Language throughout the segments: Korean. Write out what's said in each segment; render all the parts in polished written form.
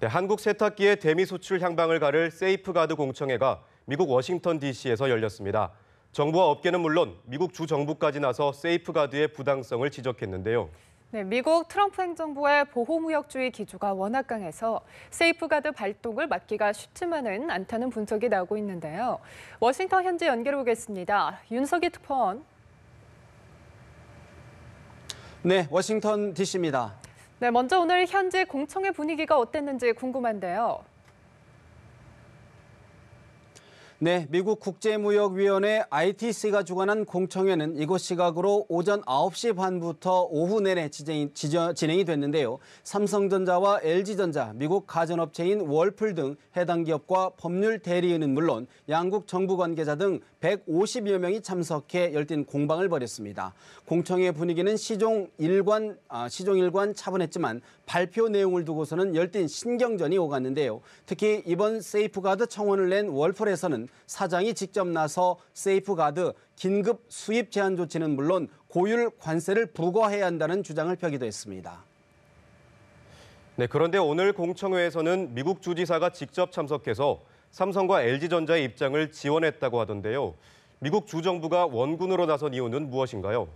네, 한국 세탁기의 대미 수출 향방을 가를 세이프가드 공청회가 미국 워싱턴 DC에서 열렸습니다. 정부와 업계는 물론 미국 주정부까지 나서 세이프가드의 부당성을 지적했는데요. 네, 미국 트럼프 행정부의 보호무역주의 기조가 워낙 강해서 세이프가드 발동을 막기가 쉽지만은 않다는 분석이 나오고 있는데요. 워싱턴 현지 연결해 보겠습니다. 윤석희 특파원. 네, 워싱턴 DC입니다. 네, 먼저 오늘 현지 공청회 분위기가 어땠는지 궁금한데요. 네, 미국 국제무역위원회 ITC가 주관한 공청회는 이곳 시각으로 오전 9시 반부터 오후 내내 진행이 됐는데요. 삼성전자와 LG전자, 미국 가전업체인 월풀 등 해당 기업과 법률 대리인은 물론 양국 정부 관계자 등 150여 명이 참석해 열띤 공방을 벌였습니다. 공청회 분위기는 시종 일관 차분했지만 발표 내용을 두고서는 열띤 신경전이 오갔는데요. 특히 이번 세이프가드 청원을 낸 월풀에서는 사장이 직접 나서 세이프가드 긴급 수입 제한 조치는 물론 고율 관세를 부과해야 한다는 주장을 펴기도 했습니다. 네, 그런데 오늘 공청회에서는 미국 주지사가 직접 참석해서 삼성과 LG전자의 입장을 지원했다고 하던데요. 미국 주정부가 원군으로 나선 이유는 무엇인가요?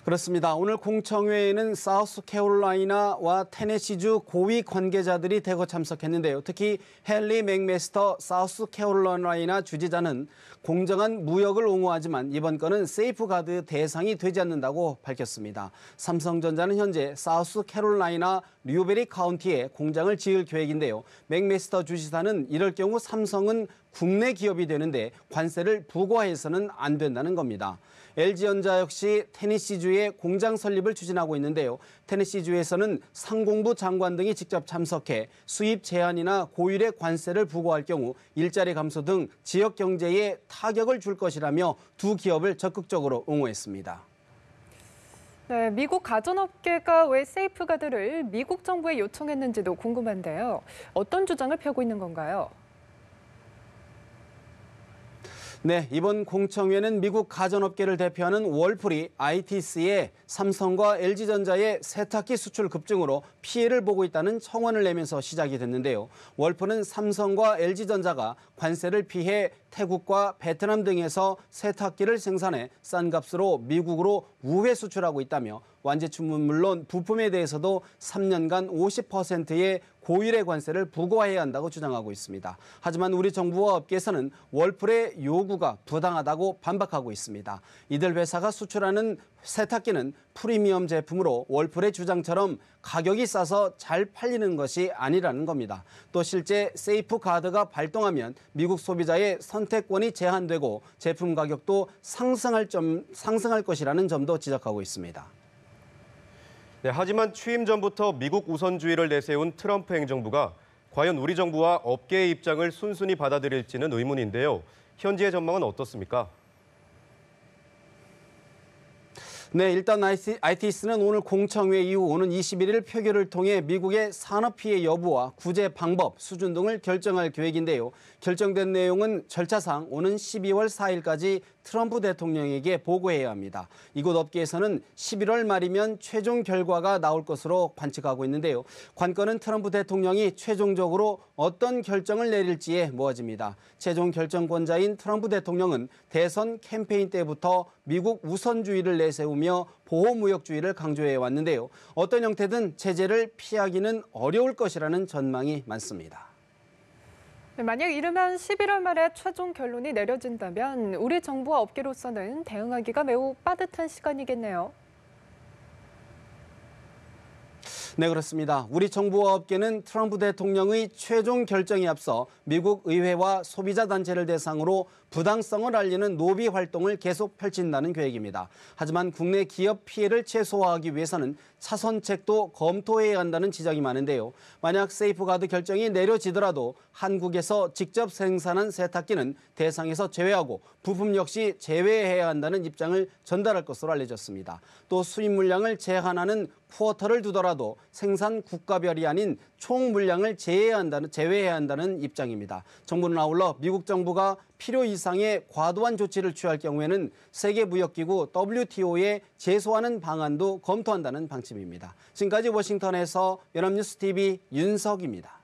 그렇습니다. 오늘 공청회에는 사우스캐롤라이나와 테네시주 고위 관계자들이 대거 참석했는데요. 특히 헨리 맥메스터 사우스캐롤라이나 주지사는 공정한 무역을 옹호하지만 이번 건은 세이프가드 대상이 되지 않는다고 밝혔습니다. 삼성전자는 현재 사우스캐롤라이나 뉴베리 카운티에 공장을 지을 계획인데요. 맥메스터 주지사는 이럴 경우 삼성은 국내 기업이 되는데 관세를 부과해서는 안 된다는 겁니다. LG전자 역시 테네시주에 공장 설립을 추진하고 있는데요. 테네시주에서는 상공부 장관 등이 직접 참석해 수입 제한이나 고율의 관세를 부과할 경우 일자리 감소 등 지역 경제에 타격을 줄 것이라며 두 기업을 적극적으로 옹호했습니다. 네, 미국 가전업계가 왜 세이프가드를 미국 정부에 요청했는지도 궁금한데요. 어떤 주장을 펴고 있는 건가요? 네, 이번 공청회는 미국 가전업계를 대표하는 월풀이 ITC에 삼성과 LG전자의 세탁기 수출 급증으로 피해를 보고 있다는 청원을 내면서 시작이 됐는데요. 월풀은 삼성과 LG전자가 관세를 피해 태국과 베트남 등에서 세탁기를 생산해 싼 값으로 미국으로 우회 수출하고 있다며 완제품은 물론 부품에 대해서도 3년간 50%의 고율의 관세를 부과해야 한다고 주장하고 있습니다. 하지만 우리 정부와 업계에서는 월풀의 요구가 부당하다고 반박하고 있습니다. 이들 회사가 수출하는 세탁기는 프리미엄 제품으로 월풀의 주장처럼 가격이 싸서 잘 팔리는 것이 아니라는 겁니다. 또 실제 세이프가드가 발동하면 미국 소비자의 선택권이 제한되고 제품 가격도 상승할 것이라는 점도 지적하고 있습니다. 네, 하지만 취임 전부터 미국 우선주의를 내세운 트럼프 행정부가 과연 우리 정부와 업계의 입장을 순순히 받아들일지는 의문인데요. 현지의 전망은 어떻습니까? 네, 일단 ITC는 오늘 공청회 이후 오는 21일 표결을 통해 미국의 산업 피해 여부와 구제 방법, 수준 등을 결정할 계획인데요. 결정된 내용은 절차상 오는 12월 4일까지 트럼프 대통령에게 보고해야 합니다. 이곳 업계에서는 11월 말이면 최종 결과가 나올 것으로 관측하고 있는데요. 관건은 트럼프 대통령이 최종적으로 어떤 결정을 내릴지에 모아집니다. 최종 결정권자인 트럼프 대통령은 대선 캠페인 때부터 미국 우선주의를 내세우며 보호무역주의를 강조해 왔는데요. 어떤 형태든 제재를 피하기는 어려울 것이라는 전망이 많습니다. 네, 만약 이르면 11월 말에 최종 결론이 내려진다면 우리 정부와 업계로서는 대응하기가 매우 빠듯한 시간이겠네요. 네, 그렇습니다. 우리 정부와 업계는 트럼프 대통령의 최종 결정에 앞서 미국 의회와 소비자 단체를 대상으로 부당성을 알리는 로비 활동을 계속 펼친다는 계획입니다. 하지만 국내 기업 피해를 최소화하기 위해서는 차선책도 검토해야 한다는 지적이 많은데요. 만약 세이프가드 결정이 내려지더라도 한국에서 직접 생산한 세탁기는 대상에서 제외하고 부품 역시 제외해야 한다는 입장을 전달할 것으로 알려졌습니다. 또 수입 물량을 제한하는 쿼터를 두더라도 생산 국가별이 아닌 총 물량을 제외해야 한다는 입장입니다. 정부는 아울러 미국 정부가 필요 이상의 과도한 조치를 취할 경우에는 세계무역기구 WTO에 제소하는 방안도 검토한다는 방침입니다. 지금까지 워싱턴에서 연합뉴스TV 윤석입니다.